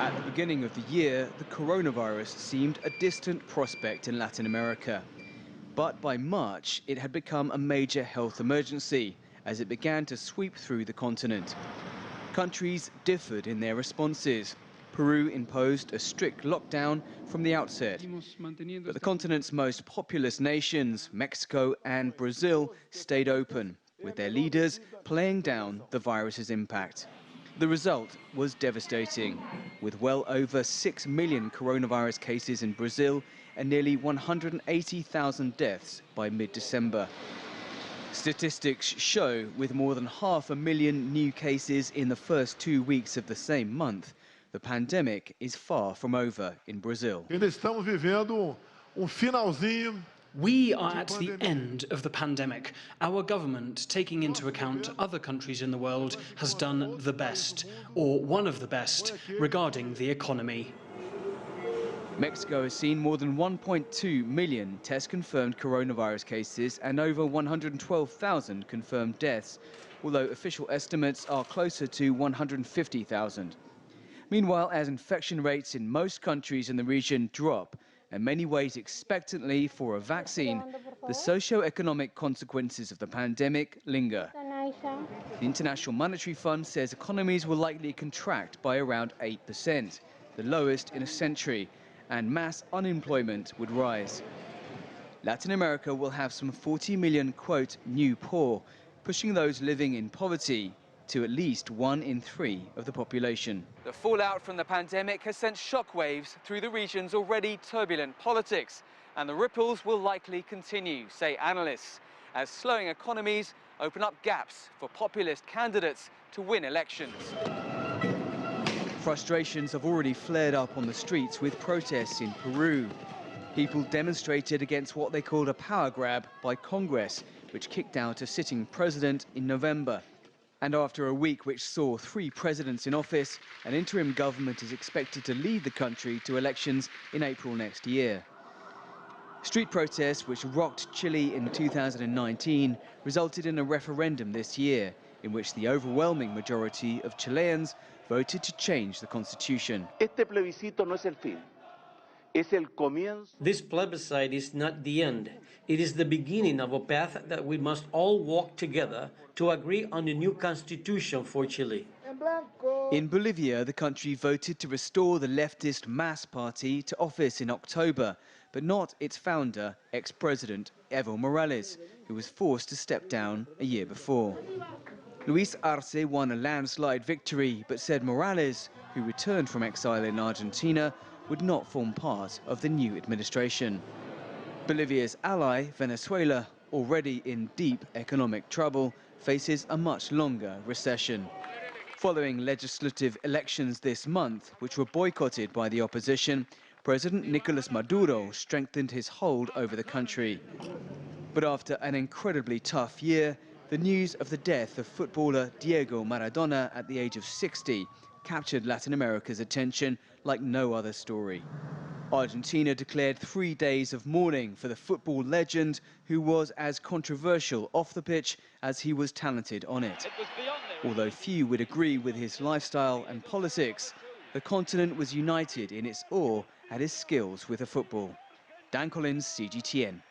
At the beginning of the year, the coronavirus seemed a distant prospect in Latin America. But by March, it had become a major health emergency as it began to sweep through the continent. Countries differed in their responses. Peru imposed a strict lockdown from the outset. But the continent's most populous nations, Mexico and Brazil, stayed open, with their leaders playing down the virus's impact. The result was devastating, with well over 6 million coronavirus cases in Brazil and nearly 180,000 deaths by mid-December. Statistics show with more than 500,000 new cases in the first 2 weeks of the same month, the pandemic is far from over in Brazil. We are at the end of the pandemic. Our government, taking into account other countries in the world, has done the best, or one of the best, regarding the economy. Mexico has seen more than 1.2 million test-confirmed coronavirus cases and over 112,000 confirmed deaths, although official estimates are closer to 150,000. Meanwhile, as infection rates in most countries in the region drop, and many wait expectantly for a vaccine, the socio-economic consequences of the pandemic linger. The International Monetary Fund says economies will likely contract by around 8%, the lowest in a century, and mass unemployment would rise. Latin America will have some 40 million, quote, new poor, pushing those living in poverty to at least 1 in 3 of the population. The fallout from the pandemic has sent shockwaves through the region's already turbulent politics, and the ripples will likely continue, say analysts, as slowing economies open up gaps for populist candidates to win elections. Frustrations have already flared up on the streets with protests in Peru. People demonstrated against what they called a power grab by Congress, which kicked out a sitting president in November. And after a week which saw 3 presidents in office, an interim government is expected to lead the country to elections in April next year. Street protests, which rocked Chile in 2019, resulted in a referendum this year, in which the overwhelming majority of Chileans voted to change the constitution. This plebiscite is not the end. It is the beginning of a path that we must all walk together to agree on a new constitution for Chile. In Bolivia, the country voted to restore the leftist MAS party to office in October, but not its founder, ex-president Evo Morales, who was forced to step down a year before. Luis Arce won a landslide victory, but said Morales, who returned from exile in Argentina, would not form part of the new administration. Bolivia's ally, Venezuela, already in deep economic trouble, faces a much longer recession. Following legislative elections this month, which were boycotted by the opposition, President Nicolas Maduro strengthened his hold over the country. But after an incredibly tough year, the news of the death of footballer Diego Maradona at the age of 60 captured Latin America's attention like no other story. Argentina declared 3 days of mourning for the football legend, who was as controversial off the pitch as he was talented on it. Although few would agree with his lifestyle and politics, the continent was united in its awe at his skills with the football. Dan Collyns, CGTN.